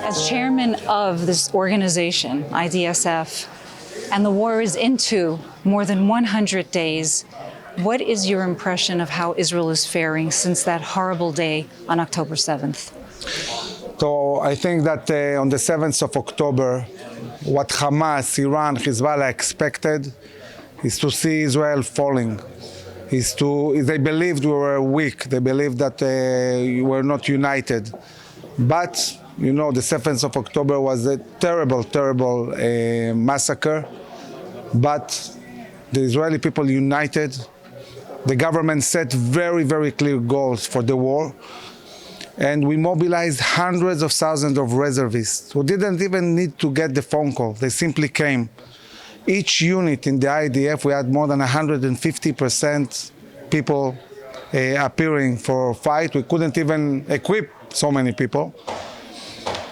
As chairman of this organization, IDSF, and the war is into more than 100 days, what is your impression of how Israel is faring since that horrible day on October 7th? So I think that on the 7th of October, what Hamas, Iran, Hizbullah expected is to see Israel falling. They believed we were weak. They believed that we were not united. But, you know, the 7th of October was a terrible, terrible massacre. But the Israeli people united. The government set very, very clear goals for the war. And we mobilized hundreds of thousands of reservists who didn't even need to get the phone call. They simply came. Each unit in the IDF, we had more than 150% people appearing for a fight. We couldn't even equip so many people.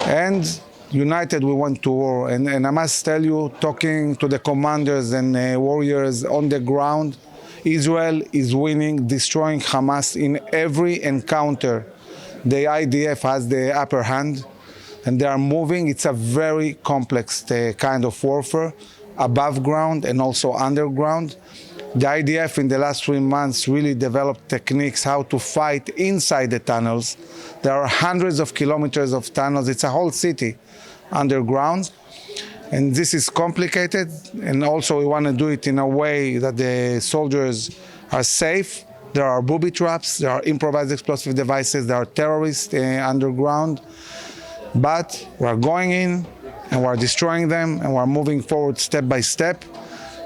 And united, we went to war. And I must tell you, talking to the commanders and warriors on the ground, Israel is winning, destroying Hamas in every encounter. The IDF has the upper hand, and they are moving. It's a very complex kind of warfare, above ground and also underground. The IDF in the last 3 months really developed techniques how to fight inside the tunnels. There are hundreds of kilometers of tunnels. It's a whole city underground. And this is complicated, and also we want to do it in a way that the soldiers are safe. There are booby traps, there are improvised explosive devices, there are terrorists underground. But we're going in and we're destroying them and we're moving forward step by step.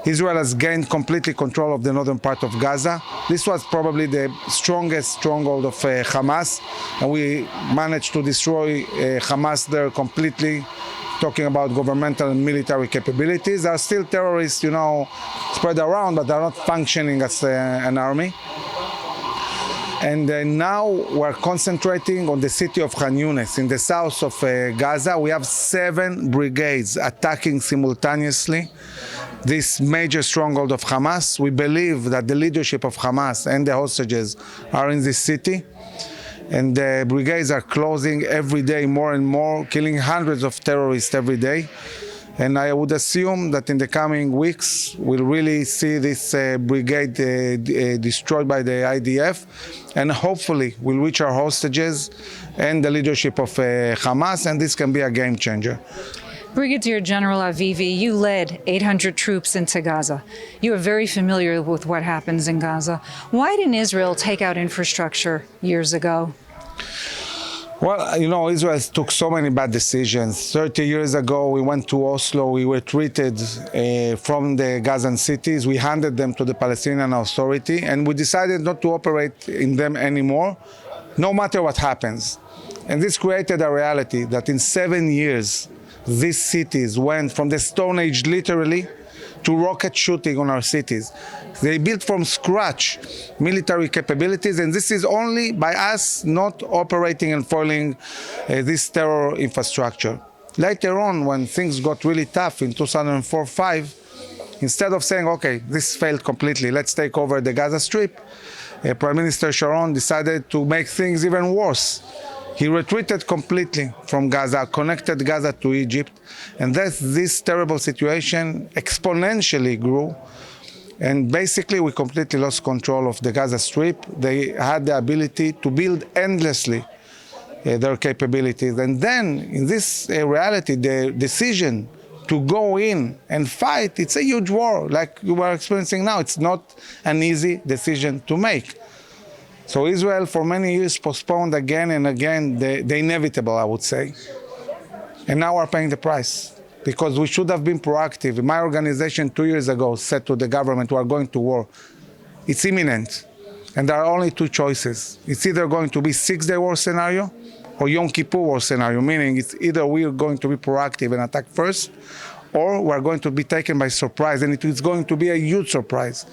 Israel has gained completely control of the northern part of Gaza. This was probably the strongest stronghold of Hamas, and we managed to destroy Hamas there completely. Talking about governmental and military capabilities. There are still terrorists, you know, spread around, but they're not functioning as an army. And now we're concentrating on the city of Khan Yunis in the south of Gaza. We have 7 brigades attacking simultaneously this major stronghold of Hamas. We believe that the leadership of Hamas and the hostages are in this city. And the brigades are closing every day more and more, killing hundreds of terrorists every day. And I would assume that in the coming weeks, we'll really see this brigade destroyed by the IDF. And hopefully, we'll reach our hostages and the leadership of Hamas, and this can be a game changer. Brigadier General Avivi, you led 800 troops into Gaza. You are very familiar with what happens in Gaza. Why didn't Israel take out infrastructure years ago? Well, you know, Israel took so many bad decisions. 30 years ago, we went to Oslo. We were treated from the Gazan cities. We handed them to the Palestinian Authority, and we decided not to operate in them anymore, no matter what happens. And this created a reality that in 7 years, these cities went from the Stone Age, literally, to rocket shooting on our cities. They built from scratch military capabilities, and this is only by us not operating and foiling this terror infrastructure. Later on, when things got really tough in 2004-05, instead of saying, okay, this failed completely, let's take over the Gaza Strip, Prime Minister Sharon decided to make things even worse. He retreated completely from Gaza, connected Gaza to Egypt, and this terrible situation exponentially grew. And basically, we completely lost control of the Gaza Strip. They had the ability to build endlessly their capabilities. And then, in this reality, the decision to go in and fight, it's a huge war, like you are experiencing now. It's not an easy decision to make. So Israel, for many years, postponed again and again the inevitable, I would say. And now we're paying the price, because we should have been proactive. My organization 2 years ago said to the government, we are going to war. It's imminent. And there are only 2 choices. It's either going to be 6-day war scenario or Yom Kippur war scenario, meaning it's either we are going to be proactive and attack first, or we're going to be taken by surprise, and it is going to be a huge surprise.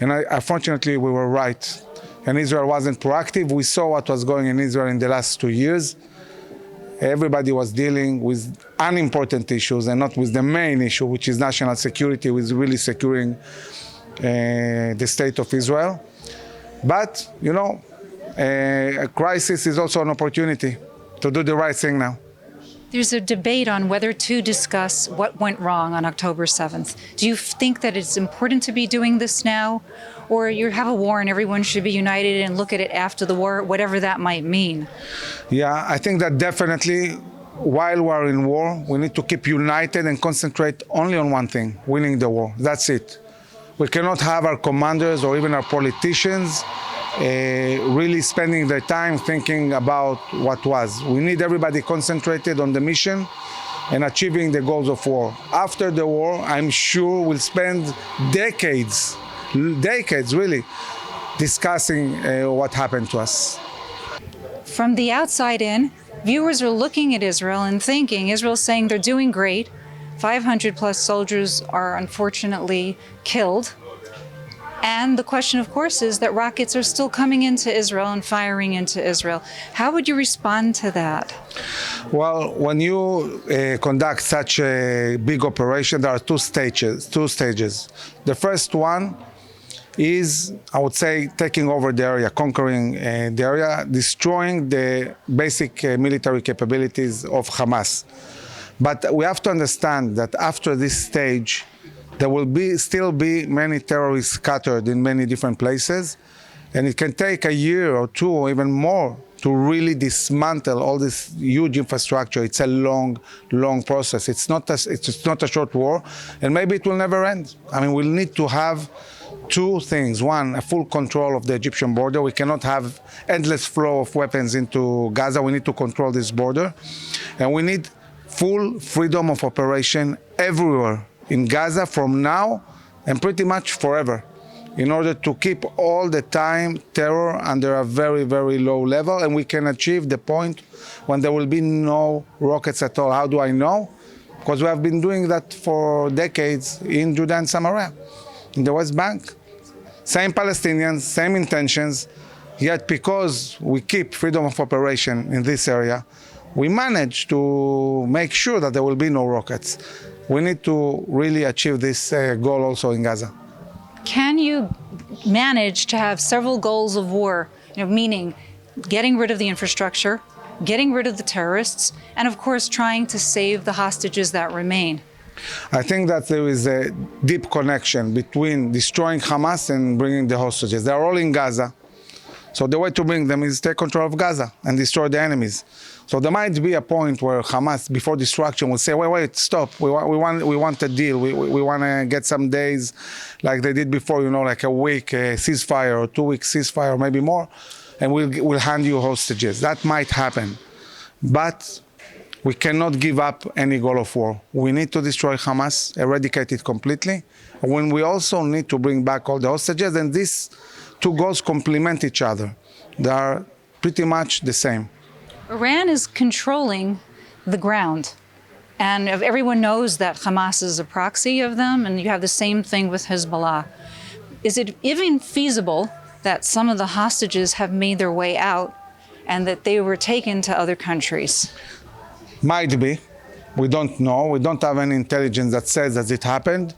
And unfortunately, we were right. And Israel wasn't proactive. We saw what was going in Israel in the last 2 years. Everybody was dealing with unimportant issues and not with the main issue, which is national security, with really securing the state of Israel. But, you know, a crisis is also an opportunity to do the right thing now. There's a debate on whether to discuss what went wrong on October 7th. Do you think that it's important to be doing this now? Or you have a war and everyone should be united and look at it after the war, whatever that might mean? Yeah, I think that definitely while we're in war, we need to keep united and concentrate only on one thing, winning the war. That's it. We cannot have our commanders or even our politicians really spending their time thinking about what was. We need everybody concentrated on the mission and achieving the goals of war. After the war, I'm sure we'll spend decades really, discussing what happened to us. From the outside in, viewers are looking at Israel and thinking, Israel's saying they're doing great. 500 plus soldiers are unfortunately killed. And the question, of course, is that rockets are still coming into Israel and firing into Israel. How would you respond to that? Well, when you conduct such a big operation, there are two stages. The first one is, I would say, taking over the area, conquering the area, destroying the basic military capabilities of Hamas. But we have to understand that after this stage, there will still be many terrorists scattered in many different places, and it can take a year or two or even more to really dismantle all this huge infrastructure. It's a long process. It's not a short war, and maybe it will never end. I mean, we'll need to have two things. One, a full control of the Egyptian border. We cannot have endless flow of weapons into Gaza. We need to control this border, and we need full freedom of operation everywhere in Gaza from now and pretty much forever, in order to keep all the time terror under a very low level, and we can achieve the point when there will be no rockets at all. How do I know? Because we have been doing that for decades in Judea and Samaria, in the West Bank. Same Palestinians, same intentions, yet because we keep freedom of operation in this area, we manage to make sure that there will be no rockets. We need to really achieve this goal also in Gaza. Can you manage to have several goals of war, meaning getting rid of the infrastructure, getting rid of the terrorists, and of course trying to save the hostages that remain? I think that there is a deep connection between destroying Hamas and bringing the hostages. They're all in Gaza. So the way to bring them is take control of Gaza and destroy the enemies. So there might be a point where Hamas, before destruction, will say, wait, stop. We want a deal. We want to get some days like they did before, like a week ceasefire or 2 week ceasefire or maybe more, and we'll hand you hostages. That might happen. But we cannot give up any goal of war. We need to destroy Hamas, eradicate it completely. When we also need to bring back all the hostages, and these two goals complement each other. They are pretty much the same. Iran is controlling the ground, and everyone knows that Hamas is a proxy of them, and you have the same thing with Hizbullah. Is it even feasible that some of the hostages have made their way out and that they were taken to other countries? Might be. We don't know. We don't have any intelligence that says that it happened,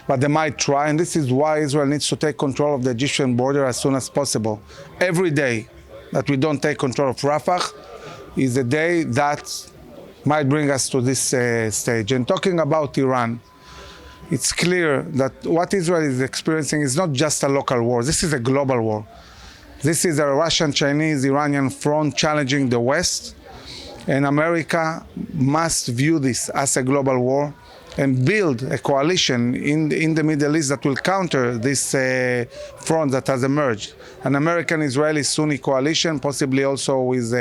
but they might try, and this is why Israel needs to take control of the Egyptian border as soon as possible. Every day that we don't take control of Rafah is a day that might bring us to this stage. And talking about Iran, it's clear that what Israel is experiencing is not just a local war. This is a global war. This is a Russian, Chinese, Iranian front challenging the West. And America must view this as a global war and build a coalition in the Middle East that will counter this front that has emerged. An American-Israeli Sunni coalition, possibly also with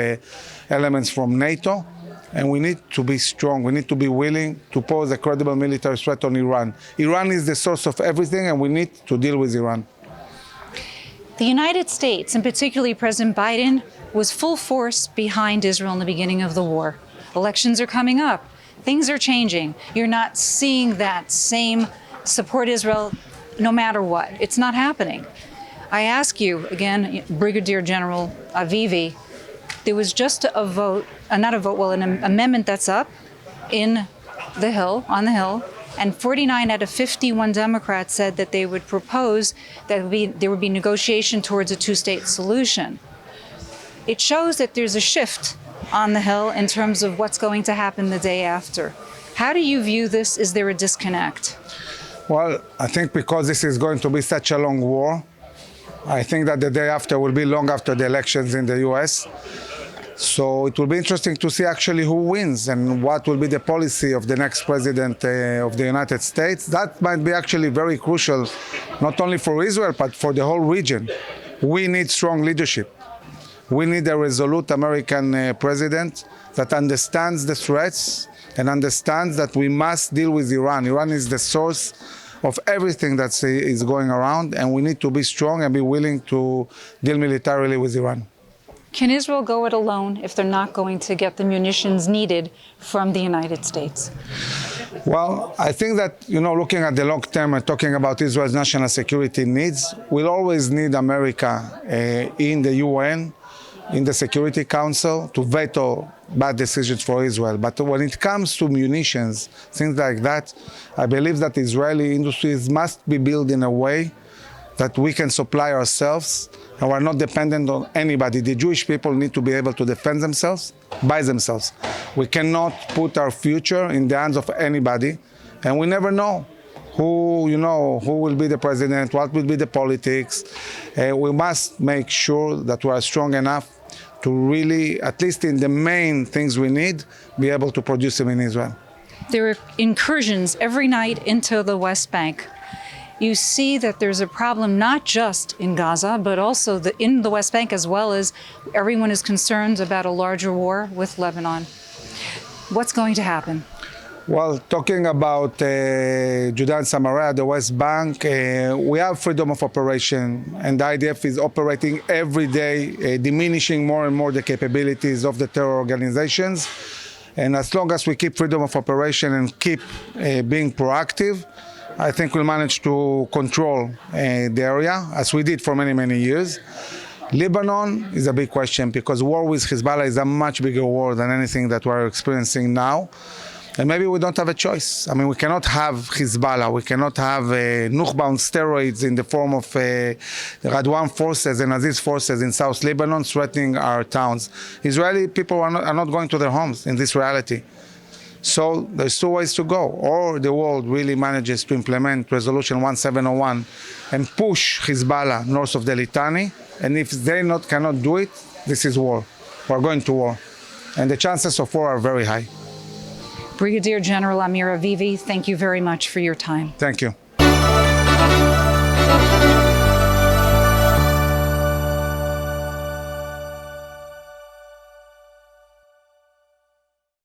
elements from NATO. And we need to be strong. We need to be willing to pose a credible military threat on Iran. Iran is the source of everything, and we need to deal with Iran. The United States, and particularly President Biden, was full force behind Israel in the beginning of the war. Elections are coming up. Things are changing. You're not seeing that same support Israel no matter what. It's not happening. I ask you, again, Brigadier General Avivi, there was just an amendment that's up on the Hill, and 49 out of 51 Democrats said that they would propose that there would be negotiation towards a two-state solution. It shows that there's a shift on the Hill in terms of what's going to happen the day after. How do you view this? Is there a disconnect? Well, I think because this is going to be such a long war, I think that the day after will be long after the elections in the US. So it will be interesting to see actually who wins and what will be the policy of the next president of the United States. That might be actually very crucial, not only for Israel, but for the whole region. We need strong leadership. We need a resolute American president that understands the threats and understands that we must deal with Iran. Iran is the source of everything that is going around, and we need to be strong and be willing to deal militarily with Iran. Can Israel go it alone if they're not going to get the munitions needed from the United States? Well, I think that, looking at the long term and talking about Israel's national security needs, we'll always need America in the UN, in the Security Council, to veto bad decisions for Israel. But when it comes to munitions, things like that, I believe that Israeli industries must be built in a way that we can supply ourselves and we're not dependent on anybody. The Jewish people need to be able to defend themselves by themselves. We cannot put our future in the hands of anybody, and we never know who will be the president, what will be the politics. We must make sure that we are strong enough to really, at least in the main things we need, be able to produce them in Israel. There are incursions every night into the West Bank. You see that there's a problem not just in Gaza, but also in the West Bank, as well as everyone is concerned about a larger war with Lebanon. What's going to happen? Well, talking about Judea and Samaria, the West Bank, we have freedom of operation, and the IDF is operating every day, diminishing more and more the capabilities of the terror organizations. And as long as we keep freedom of operation and keep being proactive, I think we'll manage to control the area, as we did for many, many years. Lebanon is a big question because war with Hizbullah is a much bigger war than anything that we're experiencing now. And maybe we don't have a choice. I mean, we cannot have Hizbullah. We cannot have Nukhba on steroids in the form of Radwan forces and Aziz forces in South Lebanon threatening our towns. Israeli people are not going to their homes in this reality. So there's two ways to go. Or the world really manages to implement Resolution 1701 and push Hizbullah north of the Litani. And if they cannot do it, this is war. We're going to war. And the chances of war are very high. Brigadier General Amir Avivi, thank you very much for your time. Thank you.